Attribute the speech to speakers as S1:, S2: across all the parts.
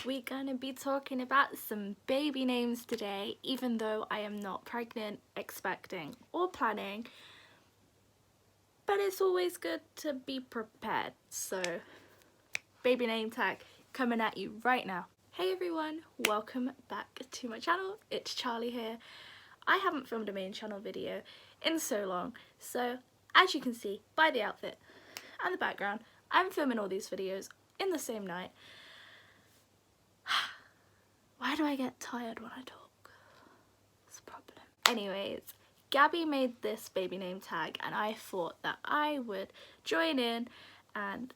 S1: We're gonna be talking about some baby names today, even though I am not pregnant, expecting or planning, but it's always good to be prepared. So baby name tag coming at you right now. Hey everyone, welcome back to my channel. It's Charlie here. I haven't filmed a main channel video in so long, so as you can see by the outfit and the background, I'm filming all these videos in the same night. Why do I get tired when I talk? It's a problem. Anyways, Gabby made this baby name tag and I thought that I would join in and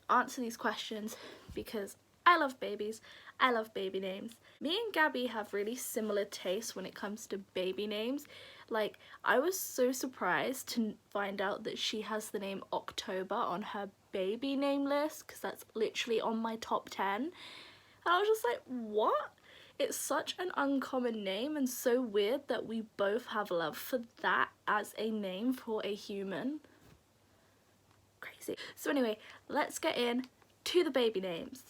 S1: answer these questions because I love babies, I love baby names. Me and Gabby have really similar tastes when it comes to baby names. Like, I was so surprised to find out that she has the name October on her baby name list because that's literally on my top 10. And I was just like, what? It's such an uncommon name and so weird that we both have love for that as a name for a human. Crazy. So anyway, let's get in to the baby names.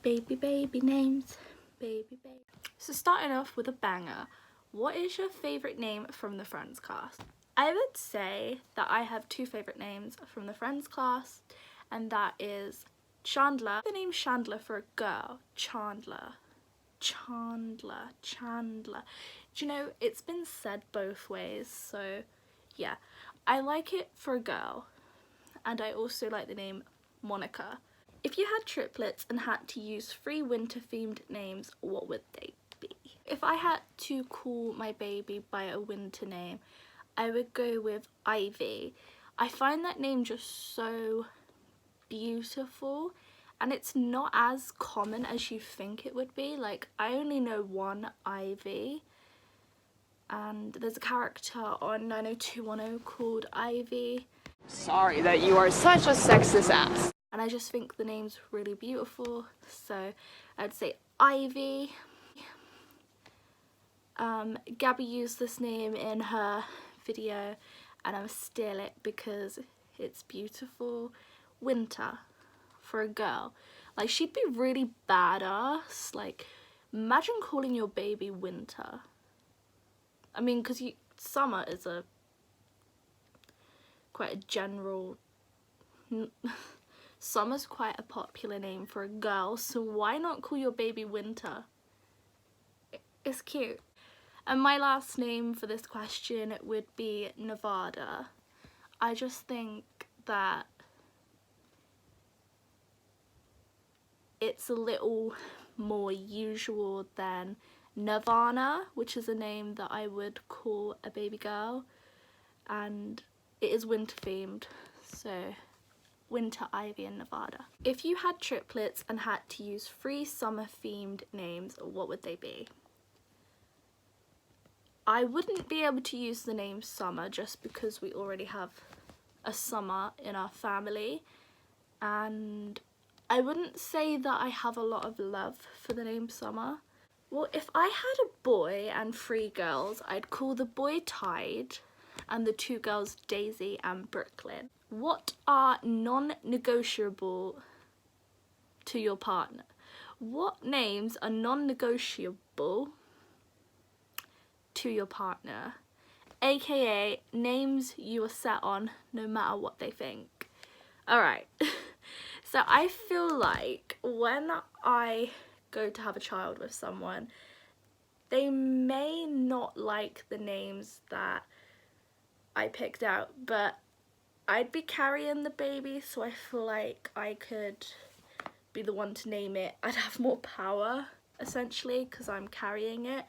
S1: Baby names. Baby. So starting off with a banger, what is your favourite name from the Friends cast? I would say that I have two favourite names from the Friends class, and that is Chandler. The name Chandler for a girl. Chandler. Do you know, it's been said both ways, so yeah. I like it for a girl, and I also like the name Monica. If you had triplets and had to use 3 winter themed names, what would they be? If I had to call my baby by a winter name, I would go with Ivy. I find that name just so beautiful, and it's not as common as you think it would be. Like, I only know one Ivy, and there's a character on 90210 called Ivy.
S2: Sorry that you are such a sexist ass.
S1: And I just think the name's really beautiful, so I'd say Ivy. Gabby used this name in her video and I'm steal it because it's beautiful. Winter for a girl. Like, she'd be really badass. Like, imagine calling your baby Winter. I mean, because summer is quite a general... Summer's quite a popular name for a girl, so why not call your baby Winter? It's cute. And my last name for this question would be Nevada. I just think that it's a little more usual than Nirvana, which is a name that I would call a baby girl, and it is winter themed, so Winter, Ivy and Nevada. If you had triplets and had to use 3 summer themed names, what would they be? I wouldn't be able to use the name Summer just because we already have a Summer in our family, and I wouldn't say that I have a lot of love for the name Summer. Well, if I had a boy and 3 girls, I'd call the boy Tide and the 2 girls Daisy and Brooklyn. What are non-negotiable to your partner? What names are non-negotiable to your partner? AKA names you are set on no matter what they think. Alright, so I feel like when I go to have a child with someone, they may not like the names that I picked out, but I'd be carrying the baby, so I feel like I could be the one to name it. I'd have more power, essentially, because I'm carrying it.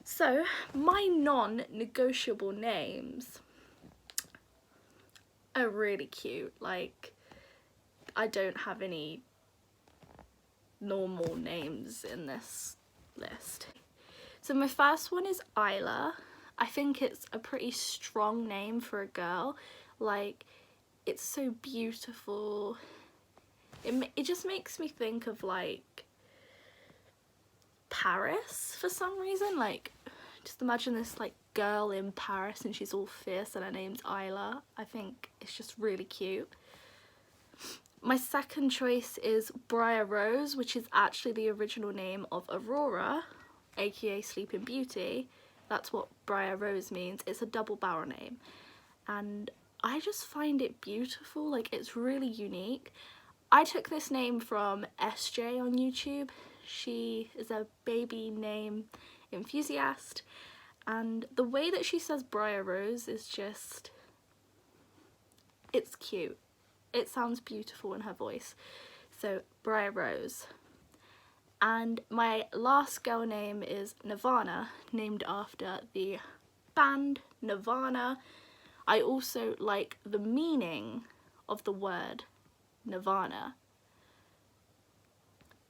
S1: So, my non-negotiable names are really cute. Like, I don't have any normal names in this list. So my first one is Isla. I think it's a pretty strong name for a girl. Like, it's so beautiful. It just makes me think of, like, Paris for some reason. Like, just imagine this, like, girl in Paris and she's all fierce and her name's Isla. I think it's just really cute. My second choice is Briar Rose, which is actually the original name of Aurora, aka Sleeping Beauty. That's what Briar Rose means. It's a double barrel name. And I just find it beautiful, like it's really unique. I took this name from SJ on YouTube. She is a baby name enthusiast, and the way that she says Briar Rose is just, it's cute. It sounds beautiful in her voice. So Briar Rose. And my last girl name is Nirvana, named after the band Nirvana. I also like the meaning of the word Nirvana.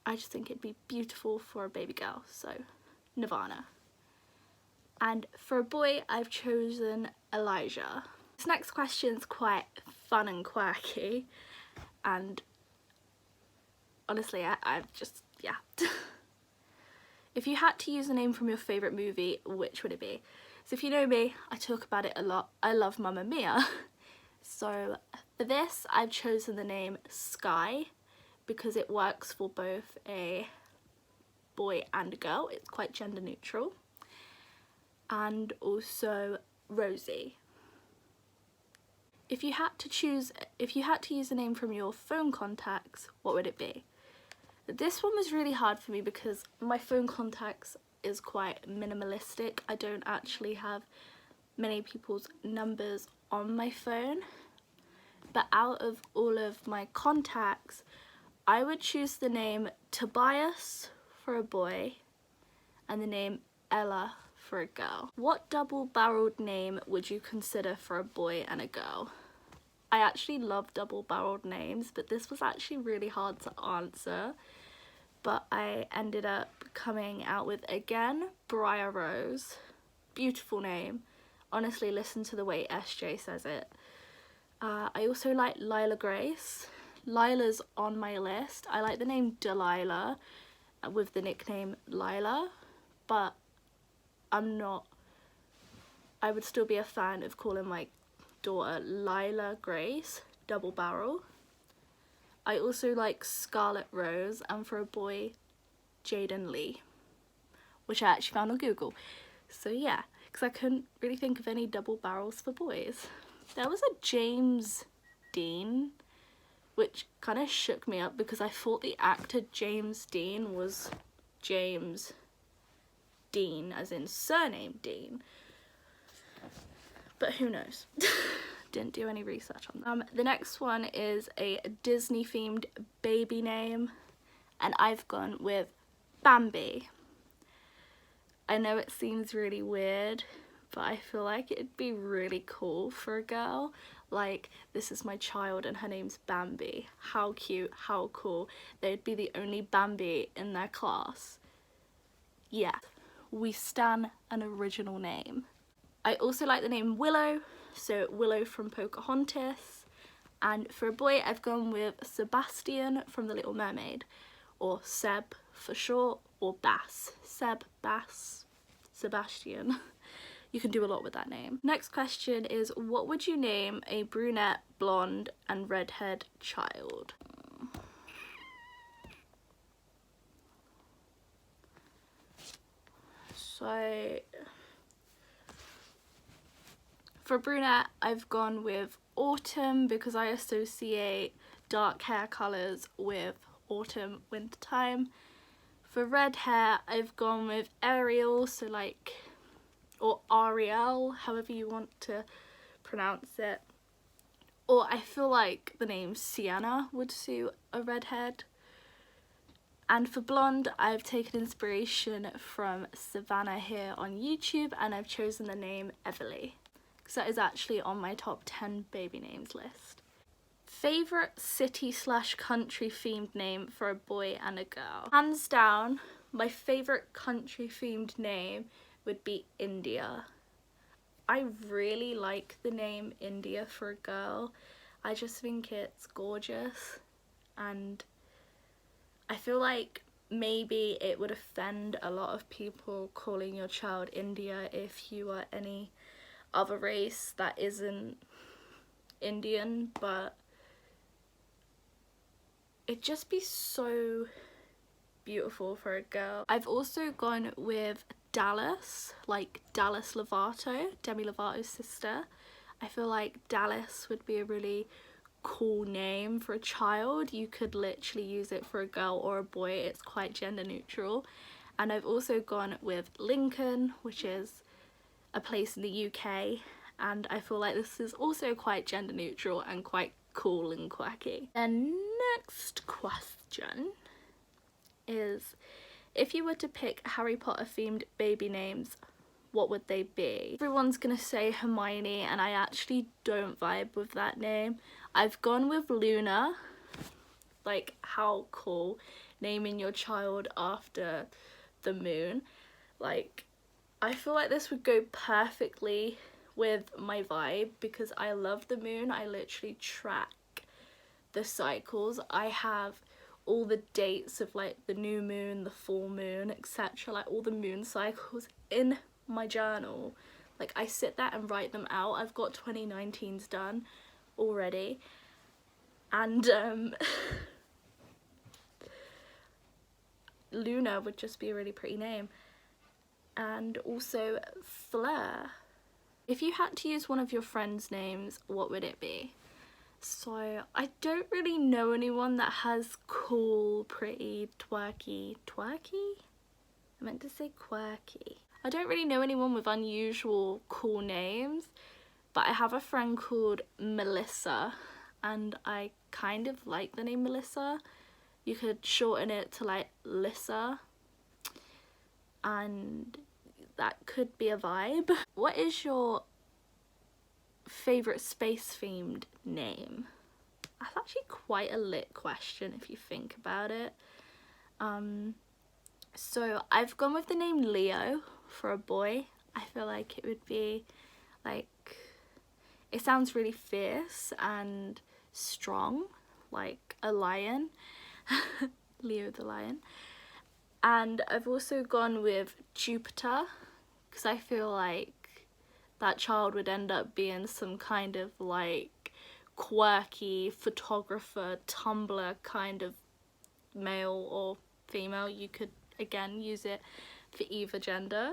S1: I just think it'd be beautiful for a baby girl, so Nirvana. And for a boy, I've chosen Elijah. This next question's quite fun and quirky, and honestly, I've just, yeah. If you had to use a name from your favourite movie, which would it be? So if you know me, I talk about it a lot. I love Mamma Mia. So for this, I've chosen the name Sky because it works for both a boy and a girl. It's quite gender neutral. And also Rosie. If you had to use a name from your phone contacts, what would it be? This one was really hard for me because my phone contacts is quite minimalistic. I don't actually have many people's numbers on my phone. But out of all of my contacts, I would choose the name Tobias for a boy and the name Ella for a girl. What double-barreled name would you consider for a boy and a girl? I actually love double-barreled names, but this was actually really hard to answer. But I ended up coming out with, again, Briar Rose. Beautiful name. Honestly, listen to the way SJ says it. I also like Lila Grace. Lila's on my list. I like the name Delilah with the nickname Lila, but I would still be a fan of calling my daughter Lila Grace, double barrel. I also like Scarlet Rose, and for a boy, Jaden Lee, which I actually found on Google. So yeah, because I couldn't really think of any double barrels for boys. There was a James Dean, which kind of shook me up because I thought the actor James Dean was James Dean, as in surname Dean. But who knows? Didn't do any research on that. The next one is a Disney themed baby name, and I've gone with Bambi. I know it seems really weird, but I feel like it'd be really cool for a girl. Like, this is my child and her name's Bambi. How cute, how cool. They'd be the only Bambi in their class. Yeah, we stan an original name. I also like the name Willow, so Willow from Pocahontas. And for a boy, I've gone with Sebastian from The Little Mermaid, or Seb for short, or Bass. Seb, Bass, Sebastian. You can do a lot with that name. Next question is, what would you name a brunette, blonde, and redhead child? So for brunette, I've gone with Autumn because I associate dark hair colours with autumn, winter time. For red hair, I've gone with Ariel, so like, or Ariel, however you want to pronounce it. Or I feel like the name Sienna would suit a redhead. And for blonde, I've taken inspiration from Savannah here on YouTube, and I've chosen the name Everly, because that is actually on my top 10 baby names list. Favourite city/country themed name for a boy and a girl? Hands down, my favourite country themed name would be India. I really like the name India for a girl. I just think it's gorgeous, and I feel like maybe it would offend a lot of people calling your child India if you are any other race that isn't Indian, but it'd just be so beautiful for a girl. I've also gone with Dallas, like Dallas Lovato, Demi Lovato's sister. I feel like Dallas would be a really cool name for a child. You could literally use it for a girl or a boy. It's quite gender neutral. And I've also gone with Lincoln, which is a place in the UK, and I feel like this is also quite gender neutral and quite cool and quirky. The next question is, if you were to pick Harry Potter themed baby names, what would they be? Everyone's gonna say Hermione, and I actually don't vibe with that name. I've gone with Luna. Like, how cool, naming your child after the moon. Like, I feel like this would go perfectly with my vibe because I love the moon. I literally track the cycles. I have all the dates of like the new moon, the full moon, etc. Like all the moon cycles in my journal. Like I sit there and write them out. I've got 2019's done already. And Luna would just be a really pretty name. And also Fleur. If you had to use one of your friends' names, what would it be? So I don't really know anyone that has cool, pretty, twerky? I meant to say quirky. I don't really know anyone with unusual, cool names, but I have a friend called Melissa, and I kind of like the name Melissa. You could shorten it to like Lissa, and that could be a vibe. What is your favourite space themed name? That's actually quite a lit question if you think about it. So I've gone with the name Leo for a boy. I feel like it would be like, it sounds really fierce and strong, like a lion. Leo the lion. And I've also gone with Jupiter because I feel like that child would end up being some kind of like quirky photographer, Tumblr kind of male or female. You could again use it for either gender.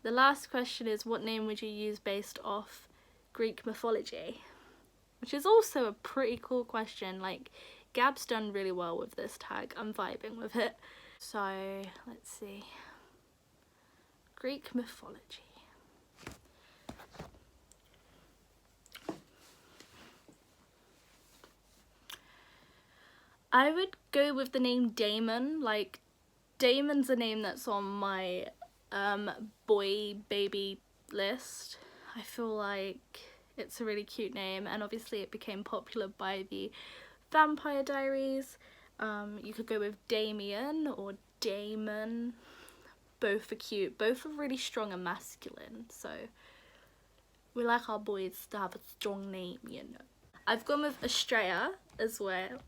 S1: The last question is, what name would you use based off Greek mythology? Which is also a pretty cool question. Like, Gab's done really well with this tag. I'm vibing with it. So, let's see. Greek mythology. I would go with the name Damon. Like, Damon's a name that's on my boy baby list. I feel like it's a really cute name, and obviously it became popular by the Vampire Diaries. You could go with Damien or Damon. Both are cute. Both are really strong and masculine, so we like our boys to have a strong name, you know. I've gone with Estrella as well.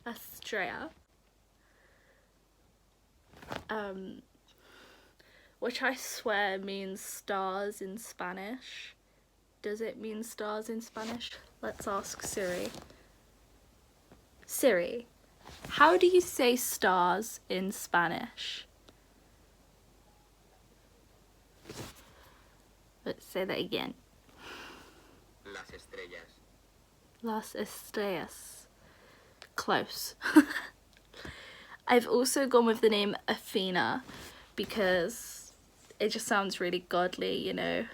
S1: Estrella. Which I swear means stars in Spanish. Does it mean stars in Spanish? Let's ask Siri. Siri, how do you say stars in Spanish? Let's say that again.
S3: Las estrellas.
S1: Las estrellas. Close. I've also gone with the name Athena because it just sounds really godly, you know.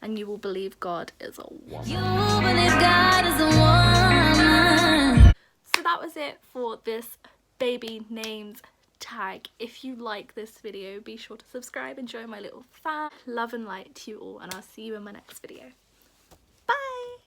S1: And you will believe God is a woman. You will believe God is a woman. So that was it for this baby names tag. If you like this video, be sure to subscribe and join my little fan. Love and light to you all, and I'll see you in my next video.